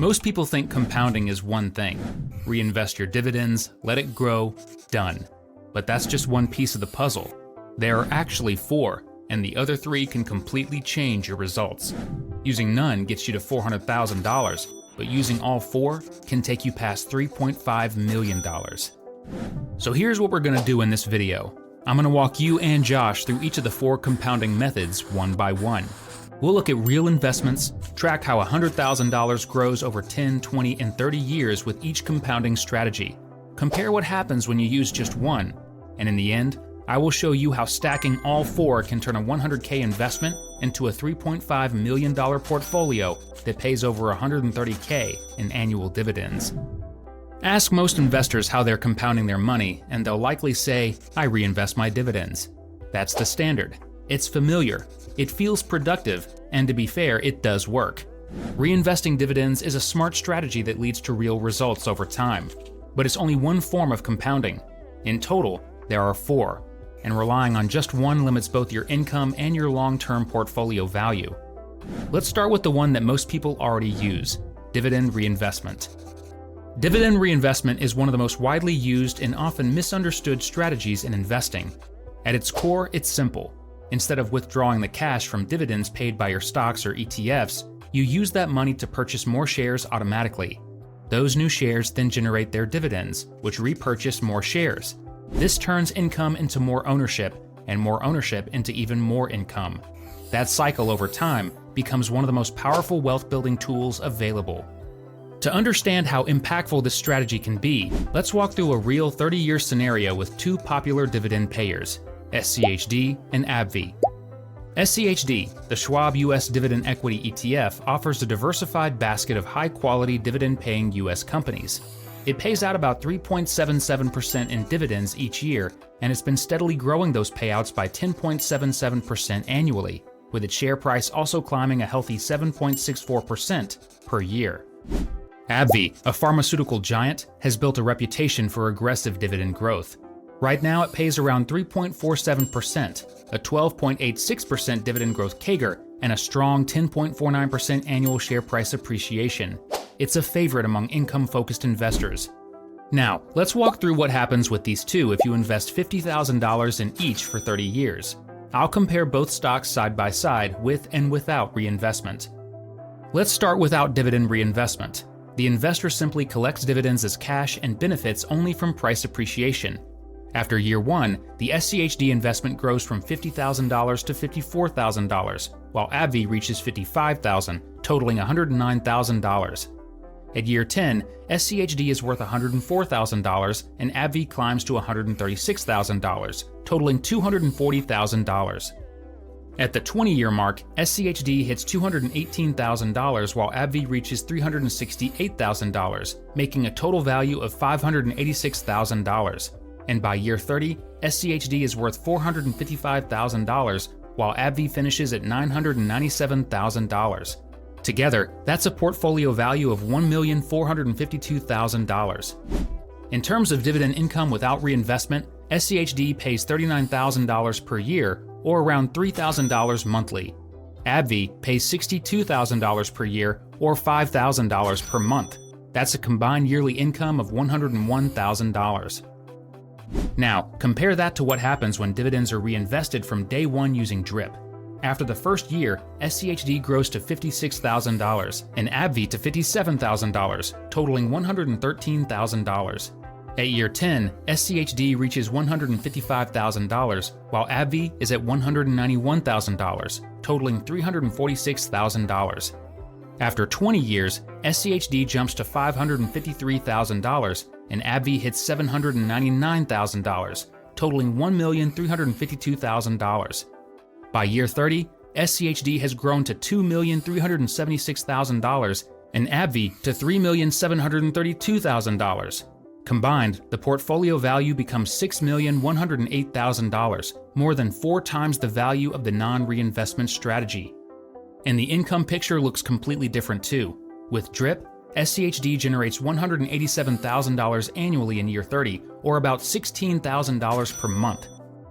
Most people think compounding is one thing. Reinvest your dividends, let it grow, done. But that's just one piece of the puzzle. There are actually four, and the other three can completely change your results. Using none gets you to $400,000, but using all four can take you past $3.5 million. So here's what we're going to do in this video. I'm going to walk you and Josh through each of the four compounding methods one by one. We'll look at real investments, track how $100,000 grows over 10, 20, and 30 years with each compounding strategy. Compare what happens when you use just one, and in the end, I will show you how stacking all four can turn a $100K investment into a $3.5 million portfolio that pays over $130K in annual dividends. Ask most investors how they're compounding their money, and they'll likely say, "I reinvest my dividends." That's the standard. It's familiar, it feels productive, and to be fair, it does work. Reinvesting dividends is a smart strategy that leads to real results over time. But it's only one form of compounding. In total, there are four, and relying on just one limits both your income and your long-term portfolio value. Let's start with the one that most people already use, dividend reinvestment. Dividend reinvestment is one of the most widely used and often misunderstood strategies in investing. At its core, it's simple. Instead of withdrawing the cash from dividends paid by your stocks or ETFs, you use that money to purchase more shares automatically. Those new shares then generate their dividends, which repurchase more shares. This turns income into more ownership, and more ownership into even more income. That cycle over time becomes one of the most powerful wealth-building tools available. To understand how impactful this strategy can be, let's walk through a real 30-year scenario with two popular dividend payers, SCHD and AbbVie. SCHD, the Schwab U.S. Dividend Equity ETF, offers a diversified basket of high-quality dividend-paying U.S. companies. It pays out about 3.77% in dividends each year, and it's been steadily growing those payouts by 10.77% annually, with its share price also climbing a healthy 7.64% per year. AbbVie, a pharmaceutical giant, has built a reputation for aggressive dividend growth. Right now, it pays around 3.47%, a 12.86% dividend growth CAGR, and a strong 10.49% annual share price appreciation. It's a favorite among income-focused investors. Now, let's walk through what happens with these two if you invest $50,000 in each for 30 years. I'll compare both stocks side by side with and without reinvestment. Let's start without dividend reinvestment. The investor simply collects dividends as cash and benefits only from price appreciation. After year one, the SCHD investment grows from $50,000 to $54,000, while AbbVie reaches $55,000, totaling $109,000. At year 10, SCHD is worth $104,000, and AbbVie climbs to $136,000, totaling $240,000. At the 20-year mark, SCHD hits $218,000, while AbbVie reaches $368,000, making a total value of $586,000. And by year 30, SCHD is worth $455,000, while AbbVie finishes at $997,000. Together, that's a portfolio value of $1,452,000. In terms of dividend income without reinvestment, SCHD pays $39,000 per year, or around $3,000 monthly. AbbVie pays $62,000 per year, or $5,000 per month. That's a combined yearly income of $101,000. Now, compare that to what happens when dividends are reinvested from day one using DRIP. After the first year, SCHD grows to $56,000 and AbbVie to $57,000, totaling $113,000. At year 10, SCHD reaches $155,000, while AbbVie is at $191,000, totaling $346,000. After 20 years, SCHD jumps to $553,000, and AbbVie hits $799,000, totaling $1,352,000. By year 30, SCHD has grown to $2,376,000 and AbbVie to $3,732,000. Combined, the portfolio value becomes $6,108,000, more than 4 times the value of the non-reinvestment strategy. And the income picture looks completely different too. With DRIP, SCHD generates $187,000 annually in year 30, or about $16,000 per month.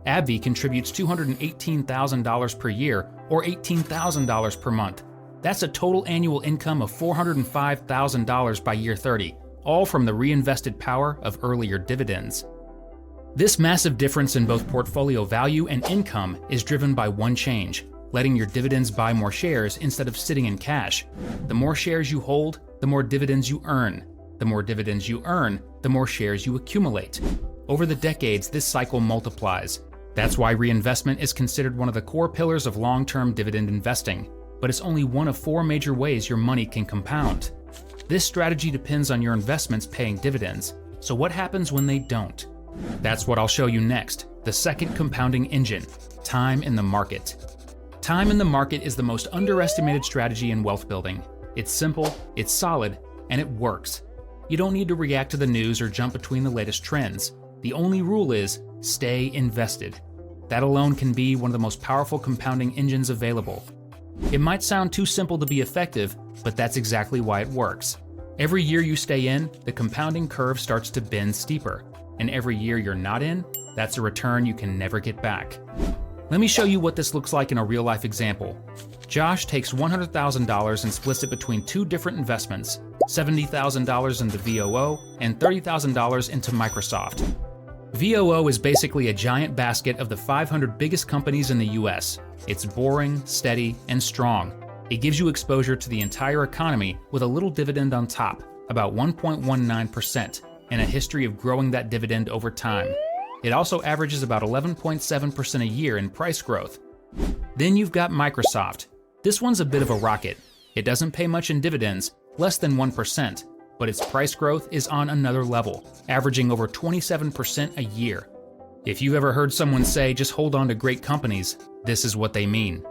AbbVie contributes $218,000 per year, or $18,000 per month. That's a total annual income of $405,000 by year 30, all from the reinvested power of earlier dividends. This massive difference in both portfolio value and income is driven by one change: letting your dividends buy more shares instead of sitting in cash. The more shares you hold, the more dividends you earn. The more dividends you earn, the more shares you accumulate. Over the decades, this cycle multiplies. That's why reinvestment is considered one of the core pillars of long-term dividend investing, but it's only one of 4 major ways your money can compound. This strategy depends on your investments paying dividends, so what happens when they don't? That's what I'll show you next, the second compounding engine, time in the market. Time in the market is the most underestimated strategy in wealth building. It's simple, it's solid, and it works. You don't need to react to the news or jump between the latest trends. The only rule is stay invested. That alone can be one of the most powerful compounding engines available. It might sound too simple to be effective, but that's exactly why it works. Every year you stay in, the compounding curve starts to bend steeper. And every year you're not in, that's a return you can never get back. Let me show you what this looks like in a real-life example. Josh takes $100,000 and splits it between 2 different investments, $70,000 into VOO and $30,000 into Microsoft. VOO is basically a giant basket of the 500 biggest companies in the US. It's boring, steady, and strong. It gives you exposure to the entire economy with a little dividend on top, about 1.19%, and a history of growing that dividend over time. It also averages about 11.7% a year in price growth. Then you've got Microsoft. This one's a bit of a rocket. It doesn't pay much in dividends, less than 1%, but its price growth is on another level, averaging over 27% a year. If you've ever heard someone say, just hold on to great companies, this is what they mean.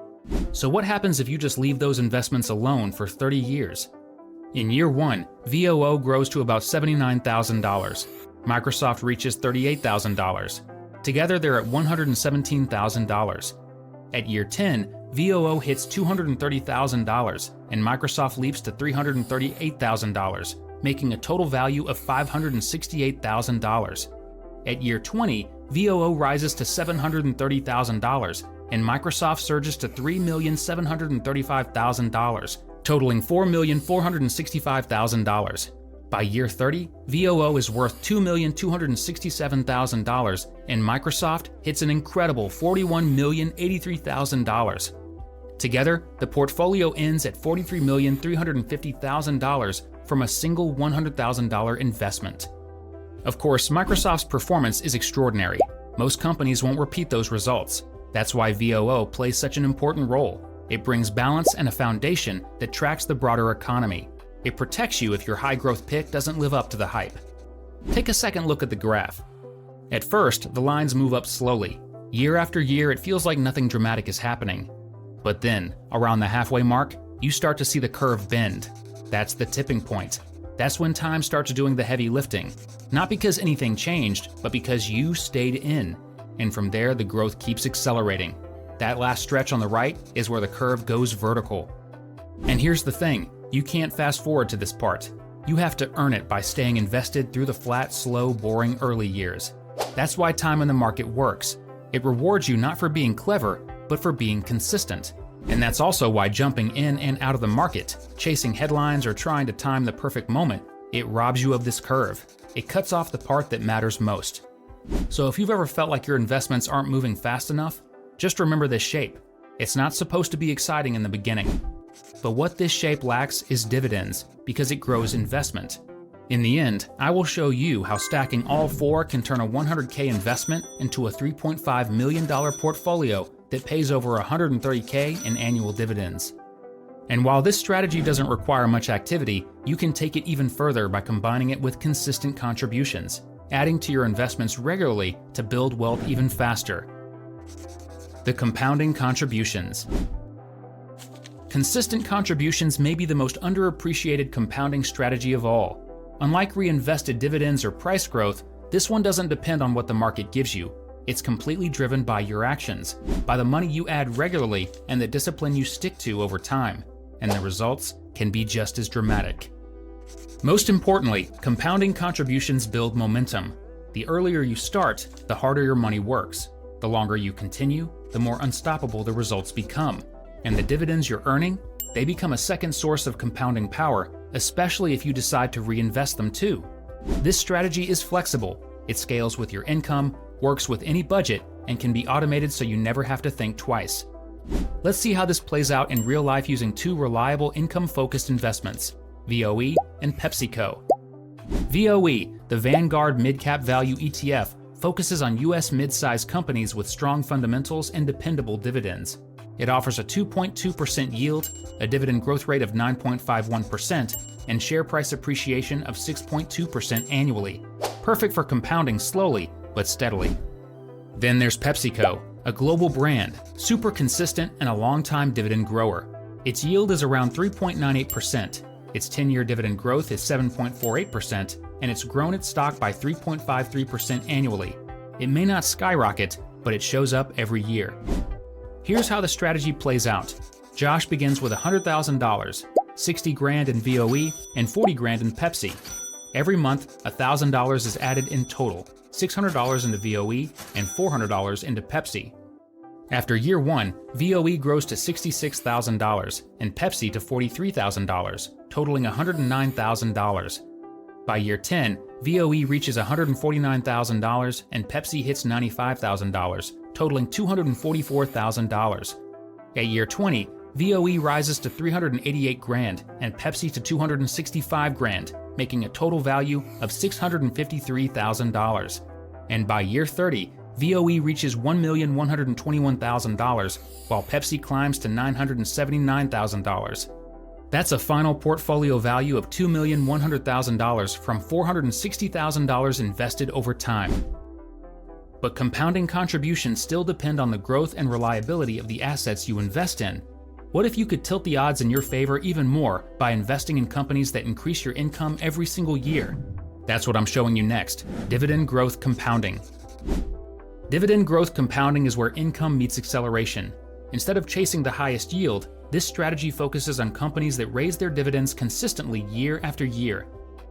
So what happens if you just leave those investments alone for 30 years? In year 1, VOO grows to about $79,000. Microsoft reaches $38,000. Together, they're at $117,000. At year 10, VOO hits $230,000, and Microsoft leaps to $338,000, making a total value of $568,000. At year 20, VOO rises to $730,000, and Microsoft surges to $3,735,000, totaling $4,465,000. By year 30, VOO is worth $2,267,000, and Microsoft hits an incredible $41,083,000. Together, the portfolio ends at $43,350,000 from a single $100,000 investment. Of course, Microsoft's performance is extraordinary. Most companies won't repeat those results. That's why VOO plays such an important role. It brings balance and a foundation that tracks the broader economy. It protects you if your high-growth pick doesn't live up to the hype. Take a second look at the graph. At first, the lines move up slowly. Year after year, it feels like nothing dramatic is happening. But then, around the halfway mark, you start to see the curve bend. That's the tipping point. That's when time starts doing the heavy lifting. Not because anything changed, but because you stayed in. And from there, the growth keeps accelerating. That last stretch on the right is where the curve goes vertical. And here's the thing. You can't fast forward to this part. You have to earn it by staying invested through the flat, slow, boring early years. That's why time in the market works. It rewards you not for being clever, but for being consistent. And that's also why jumping in and out of the market, chasing headlines or trying to time the perfect moment, it robs you of this curve. It cuts off the part that matters most. So if you've ever felt like your investments aren't moving fast enough, just remember this shape. It's not supposed to be exciting in the beginning. But what this shape lacks is dividends, because it grows investment. In the end, I will show you how stacking all 4 can turn a $100K investment into a $3.5 million portfolio that pays over $130K in annual dividends. And while this strategy doesn't require much activity, you can take it even further by combining it with consistent contributions, adding to your investments regularly to build wealth even faster. The compounding contributions. Consistent contributions may be the most underappreciated compounding strategy of all. Unlike reinvested dividends or price growth, this one doesn't depend on what the market gives you. It's completely driven by your actions, by the money you add regularly and the discipline you stick to over time, and the results can be just as dramatic. Most importantly, compounding contributions build momentum. The earlier you start, the harder your money works. The longer you continue, the more unstoppable the results become. And the dividends you're earning, they become a second source of compounding power, especially if you decide to reinvest them too. This strategy is flexible. It scales with your income, works with any budget, and can be automated so you never have to think twice. Let's see how this plays out in real life using two reliable income-focused investments, VOE and PepsiCo. VOE, the Vanguard Mid-Cap Value ETF, focuses on U.S. mid-sized companies with strong fundamentals and dependable dividends. It offers a 2.2% yield, a dividend growth rate of 9.51%, and share price appreciation of 6.2% annually. Perfect for compounding slowly but steadily. Then there's PepsiCo, a global brand, super consistent and a long-time dividend grower. Its yield is around 3.98%. Its 10-year dividend growth is 7.48%, and it's grown its stock by 3.53% annually. It may not skyrocket, but it shows up every year. Here's how the strategy plays out. Josh begins with $100,000, 60 grand in VOE, and 40 grand in Pepsi. Every month, $1,000 is added in total, $600 into VOE and $400 into Pepsi. After year one, VOE grows to $66,000 and Pepsi to $43,000, totaling $109,000. By year 10, VOE reaches $149,000 and Pepsi hits $95,000, totaling $244,000. At year 20, VOE rises to $388 grand and Pepsi to $265 grand, making a total value of $653,000. And by year 30, VOE reaches $1,121,000, while Pepsi climbs to $979,000. That's a final portfolio value of $2,100,000 from $460,000 invested over time. But compounding contributions still depend on the growth and reliability of the assets you invest in. What if you could tilt the odds in your favor even more by investing in companies that increase your income every single year? That's what I'm showing you next, dividend growth compounding. Dividend growth compounding is where income meets acceleration. Instead of chasing the highest yield, this strategy focuses on companies that raise their dividends consistently year after year.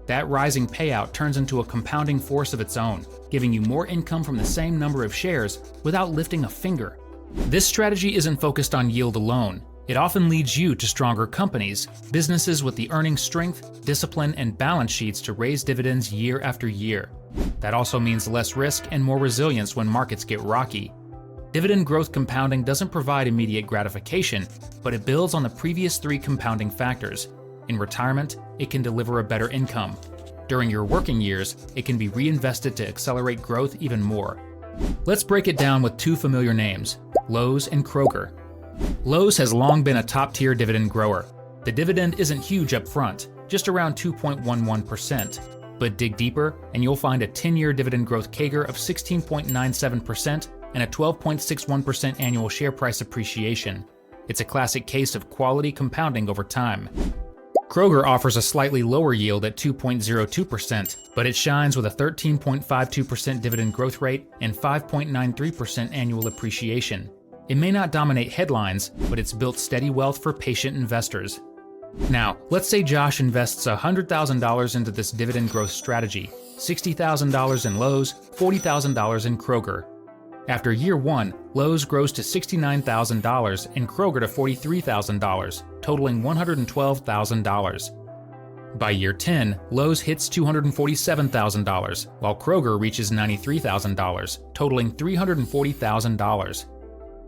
That rising payout turns into a compounding force of its own, giving you more income from the same number of shares without lifting a finger. This strategy isn't focused on yield alone. It often leads you to stronger companies, businesses with the earning strength, discipline, and balance sheets to raise dividends year after year. That also means less risk and more resilience when markets get rocky. Dividend growth compounding doesn't provide immediate gratification, but it builds on the previous three compounding factors. In retirement, it can deliver a better income. During your working years, it can be reinvested to accelerate growth even more. Let's break it down with two familiar names, Lowe's and Kroger. Lowe's has long been a top-tier dividend grower. The dividend isn't huge up front, just around 2.11%. But dig deeper, and you'll find a 10-year dividend growth CAGR of 16.97% and a 12.61% annual share price appreciation. It's a classic case of quality compounding over time. Kroger offers a slightly lower yield at 2.02%, but it shines with a 13.52% dividend growth rate and 5.93% annual appreciation. It may not dominate headlines, but it's built steady wealth for patient investors. Now, let's say Josh invests $100,000 into this dividend growth strategy, $60,000 in Lowe's, $40,000 in Kroger. After year one, Lowe's grows to $69,000 and Kroger to $43,000, totaling $112,000. By year 10, Lowe's hits $247,000, while Kroger reaches $93,000, totaling $340,000.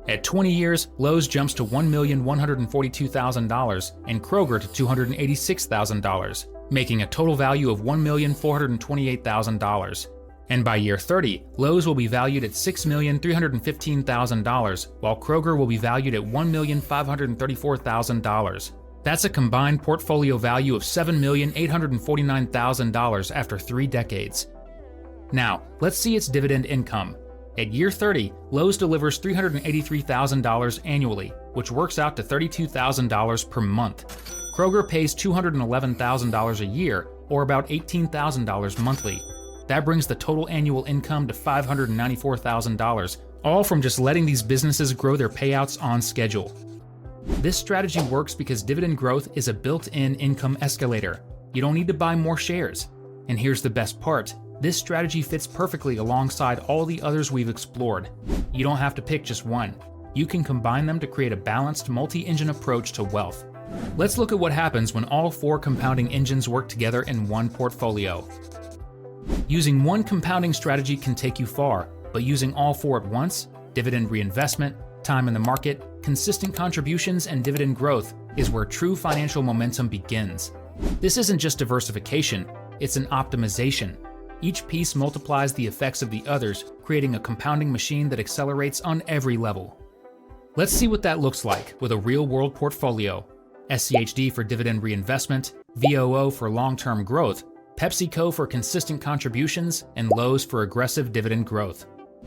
At 20 years, Lowe's jumps to $1,142,000 and Kroger to $286,000, making a total value of $1,428,000. And by year 30, Lowe's will be valued at $6,315,000, while Kroger will be valued at $1,534,000. That's a combined portfolio value of $7,849,000 after 3 decades. Now, let's see its dividend income. At year 30, Lowe's delivers $383,000 annually, which works out to $32,000 per month. Kroger pays $211,000 a year, or about $18,000 monthly. That brings the total annual income to $594,000, all from just letting these businesses grow their payouts on schedule. This strategy works because dividend growth is a built-in income escalator. You don't need to buy more shares. And here's the best part. This strategy fits perfectly alongside all the others we've explored. You don't have to pick just one. You can combine them to create a balanced multi-engine approach to wealth. Let's look at what happens when all 4 compounding engines work together in one portfolio. Using one compounding strategy can take you far, but using all 4 at once, dividend reinvestment, time in the market, consistent contributions, and dividend growth is where true financial momentum begins. This isn't just diversification, it's an optimization. Each piece multiplies the effects of the others, creating a compounding machine that accelerates on every level. Let's see what that looks like with a real-world portfolio. SCHD for dividend reinvestment, VOO for long-term growth, PepsiCo for consistent contributions, and Lowe's for aggressive dividend growth.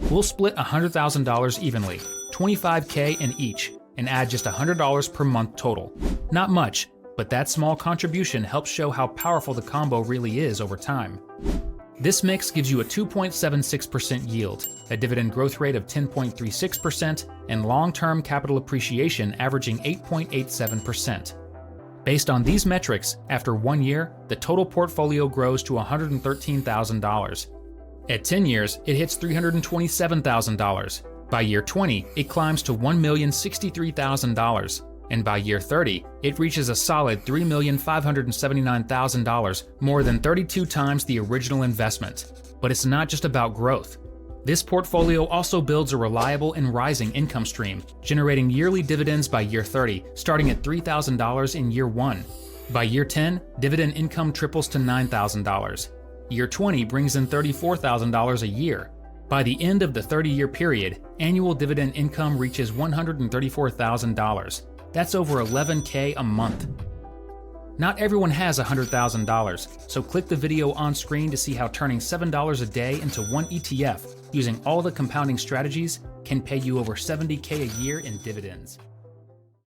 We'll split $100,000 evenly, $25K in each, and add just $100 per month total. Not much, but that small contribution helps show how powerful the combo really is over time. This mix gives you a 2.76% yield, a dividend growth rate of 10.36%, and long-term capital appreciation averaging 8.87%. Based on these metrics, after 1 year, the total portfolio grows to $113,000. At 10 years, it hits $327,000. By year 20, it climbs to $1,063,000. And by year 30, it reaches a solid $3,579,000, more than 32 times the original investment. But it's not just about growth. This portfolio also builds a reliable and rising income stream, generating yearly dividends by year 30, starting at $3,000 in year 1. By year 10, dividend income triples to $9,000. Year 20 brings in $34,000 a year. By the end of the 30-year period, annual dividend income reaches $134,000. That's over $11K a month. Not everyone has $100,000, so click the video on screen to see how turning $7 a day into one ETF using all the compounding strategies can pay you over $70K a year in dividends.